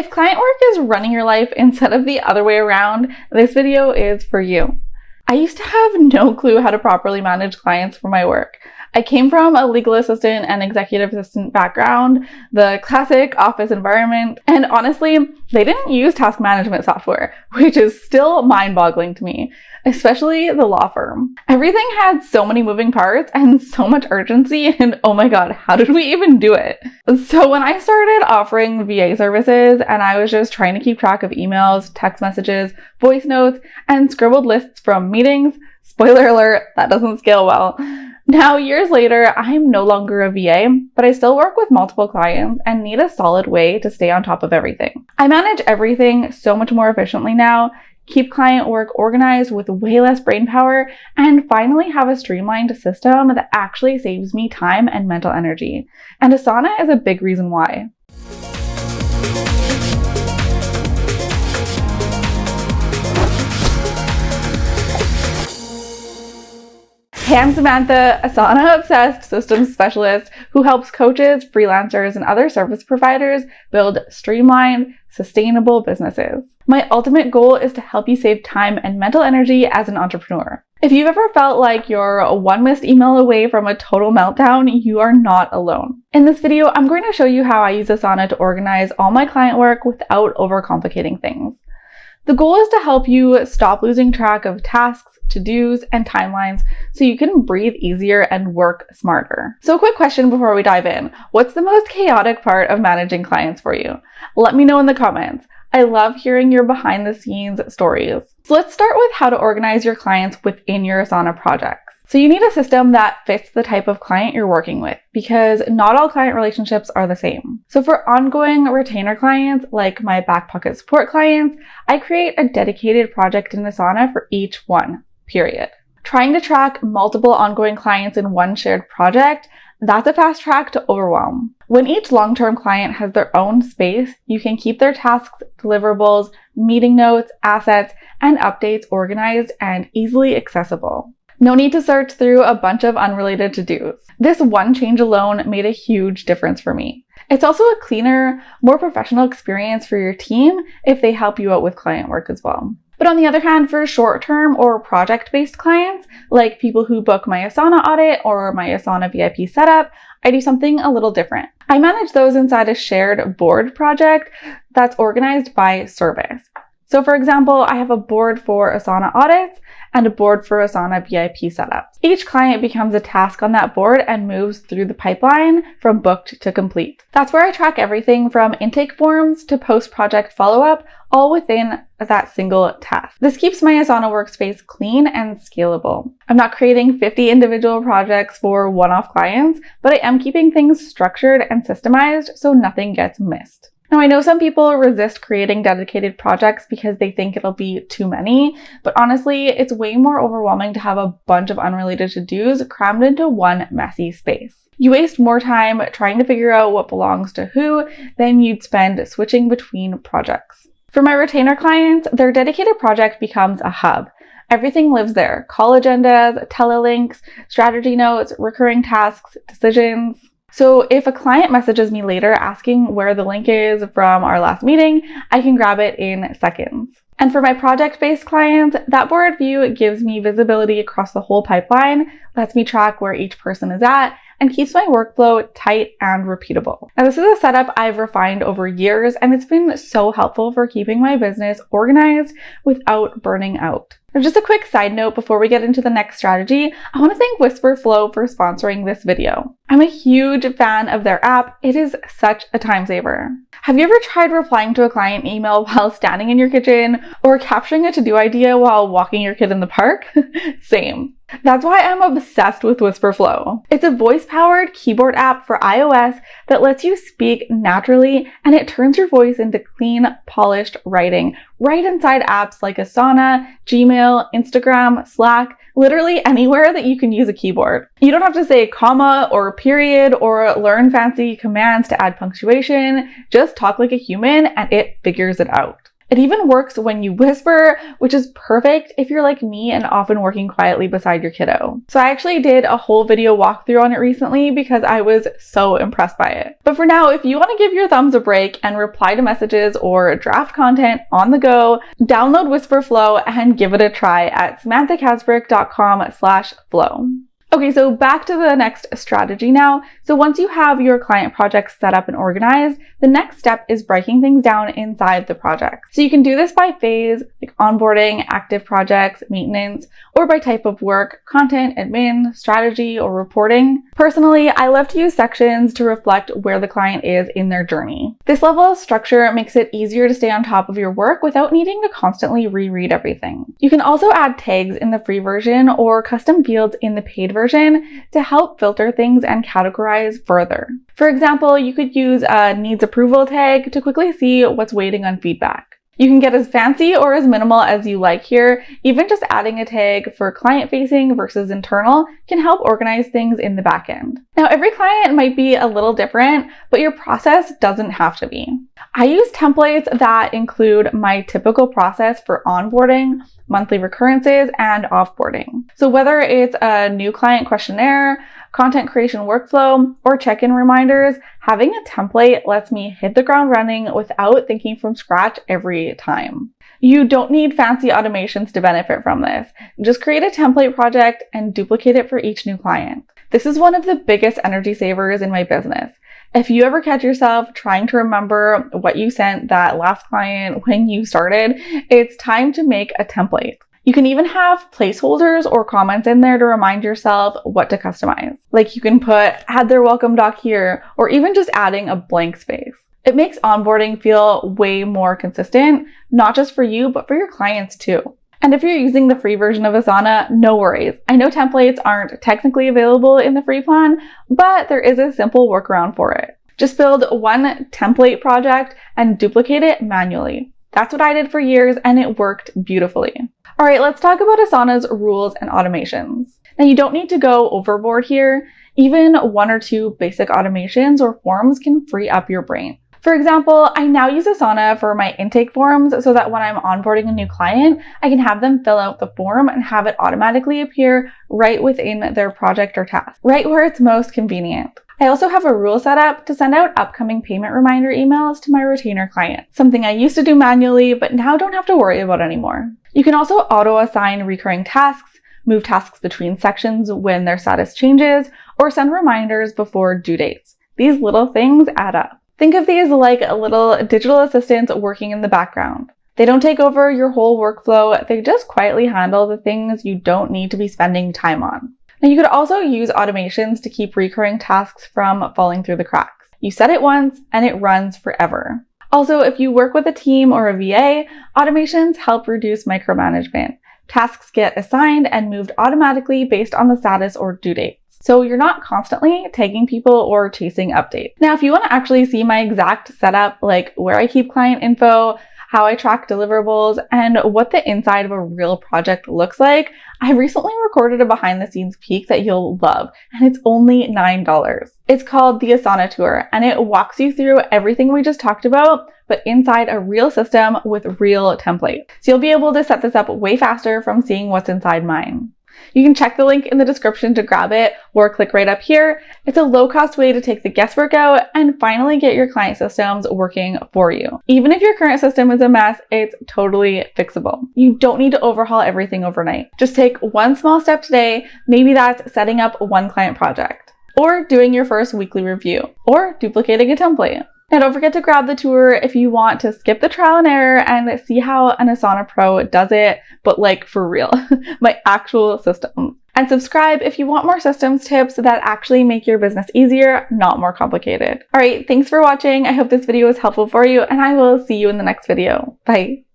If client work is running your life instead of the other way around, this video is for you. I used to have no clue how to properly manage clients for my work. I came from a legal assistant and executive assistant background, the classic office environment, and honestly, they didn't use task management software, which is still mind-boggling to me, especially the law firm. Everything had so many moving parts and so much urgency, and oh my god, how did we even do it? So when I started offering VA services and I was just trying to keep track of emails, text messages, voice notes, and scribbled lists from meetings, spoiler alert, that doesn't scale well. Now, years later, I'm no longer a VA, but I still work with multiple clients and need a solid way to stay on top of everything. I manage everything so much more efficiently now, keep client work organized with way less brain power, and finally have a streamlined system that actually saves me time and mental energy. And Asana is a big reason why. Hey, I'm Samantha, Asana-obsessed systems specialist who helps coaches, freelancers, and other service providers build streamlined, sustainable businesses. My ultimate goal is to help you save time and mental energy as an entrepreneur. If you've ever felt like you're one missed email away from a total meltdown, you are not alone. In this video, I'm going to show you how I use Asana to organize all my client work without overcomplicating things. The goal is to help you stop losing track of tasks, to-dos, and timelines so you can breathe easier and work smarter. So a quick question before we dive in. What's the most chaotic part of managing clients for you? Let me know in the comments. I love hearing your behind-the-scenes stories. So let's start with how to organize your clients within your Asana projects. So you need a system that fits the type of client you're working with because not all client relationships are the same. So for ongoing retainer clients, like my back pocket support clients, I create a dedicated project in Asana for each one, period. Trying to track multiple ongoing clients in one shared project, that's a fast track to overwhelm. When each long-term client has their own space, you can keep their tasks, deliverables, meeting notes, assets, and updates organized and easily accessible. No need to search through a bunch of unrelated to-dos. This one change alone made a huge difference for me. It's also a cleaner, more professional experience for your team if they help you out with client work as well. But on the other hand, for short-term or project-based clients, like people who book my Asana audit or my Asana VIP setup, I do something a little different. I manage those inside a shared board project that's organized by service. So for example, I have a board for Asana audits and a board for Asana VIP setups. Each client becomes a task on that board and moves through the pipeline from booked to complete. That's where I track everything from intake forms to post-project follow-up, all within that single task. This keeps my Asana workspace clean and scalable. I'm not creating 50 individual projects for one-off clients, but I am keeping things structured and systemized so nothing gets missed. Now, I know some people resist creating dedicated projects because they think it'll be too many, but honestly, it's way more overwhelming to have a bunch of unrelated to-dos crammed into one messy space. You waste more time trying to figure out what belongs to who than you'd spend switching between projects. For my retainer clients, their dedicated project becomes a hub. Everything lives there: call agendas, telelinks, strategy notes, recurring tasks, decisions. So if a client messages me later asking where the link is from our last meeting, I can grab it in seconds. And for my project-based clients, that board view gives me visibility across the whole pipeline, lets me track where each person is at, and keeps my workflow tight and repeatable. Now, this is a setup I've refined over years, and it's been so helpful for keeping my business organized without burning out. Now, just a quick side note before we get into the next strategy, I want to thank Wispr Flow for sponsoring this video. I'm a huge fan of their app. It is such a time saver. Have you ever tried replying to a client email while standing in your kitchen or capturing a to-do idea while walking your kid in the park? Same. That's why I'm obsessed with Wispr Flow. It's a voice-powered keyboard app for iOS that lets you speak naturally, and it turns your voice into clean, polished writing right inside apps like Asana, Gmail, Instagram, Slack, literally anywhere that you can use a keyboard. You don't have to say comma or period or learn fancy commands to add punctuation. Just talk like a human and it figures it out. It even works when you whisper, which is perfect if you're like me and often working quietly beside your kiddo. So I actually did a whole video walkthrough on it recently because I was so impressed by it. But for now, if you want to give your thumbs a break and reply to messages or draft content on the go, download Wispr Flow and give it a try at samanthakasbrick.com/flow. Okay, so back to the next strategy now. So once you have your client projects set up and organized, the next step is breaking things down inside the project. So you can do this by phase, like onboarding, active projects, maintenance, or by type of work, content, admin, strategy, or reporting. Personally, I love to use sections to reflect where the client is in their journey. This level of structure makes it easier to stay on top of your work without needing to constantly reread everything. You can also add tags in the free version or custom fields in the paid version to help filter things and categorize further. For example, you could use a needs approval tag to quickly see what's waiting on feedback. You can get as fancy or as minimal as you like here. Even just adding a tag for client-facing versus internal can help organize things in the back end. Now, every client might be a little different, but your process doesn't have to be. I use templates that include my typical process for onboarding, monthly recurrences, and offboarding. So whether it's a new client questionnaire, content creation workflow, or check-in reminders, having a template lets me hit the ground running without thinking from scratch every time. You don't need fancy automations to benefit from this. Just create a template project and duplicate it for each new client. This is one of the biggest energy savers in my business. If you ever catch yourself trying to remember what you sent that last client when you started, it's time to make a template. You can even have placeholders or comments in there to remind yourself what to customize. Like you can put add their welcome doc here, or even just adding a blank space. It makes onboarding feel way more consistent, not just for you, but for your clients too. And if you're using the free version of Asana, no worries. I know templates aren't technically available in the free plan, but there is a simple workaround for it. Just build one template project and duplicate it manually. That's what I did for years, and it worked beautifully. All right, let's talk about Asana's rules and automations. Now, you don't need to go overboard here. Even one or two basic automations or forms can free up your brain. For example, I now use Asana for my intake forms so that when I'm onboarding a new client, I can have them fill out the form and have it automatically appear right within their project or task, right where it's most convenient. I also have a rule set up to send out upcoming payment reminder emails to my retainer clients, something I used to do manually, but now don't have to worry about anymore. You can also auto-assign recurring tasks, move tasks between sections when their status changes, or send reminders before due dates. These little things add up. Think of these like little digital assistants working in the background. They don't take over your whole workflow, they just quietly handle the things you don't need to be spending time on. Now, you could also use automations to keep recurring tasks from falling through the cracks. You set it once and it runs forever. Also, if you work with a team or a VA, automations help reduce micromanagement. Tasks get assigned and moved automatically based on the status or due dates. So you're not constantly tagging people or chasing updates. Now, if you want to actually see my exact setup, like where I keep client info, how I track deliverables, and what the inside of a real project looks like, I recently recorded a behind the scenes peek that you'll love, and it's only $9. It's called the Asana Tour, and it walks you through everything we just talked about, but inside a real system with real templates. So you'll be able to set this up way faster from seeing what's inside mine. You can check the link in the description to grab it or click right up here. It's a low-cost way to take the guesswork out and finally get your client systems working for you. Even if your current system is a mess, it's totally fixable. You don't need to overhaul everything overnight. Just take one small step today. Maybe that's setting up one client project, or doing your first weekly review, or duplicating a template. Now, don't forget to grab the tour if you want to skip the trial and error and see how an Asana Pro does it, but like for real, my actual system. And subscribe if you want more systems tips that actually make your business easier, not more complicated. All right, thanks for watching. I hope this video was helpful for you, and I will see you in the next video. Bye.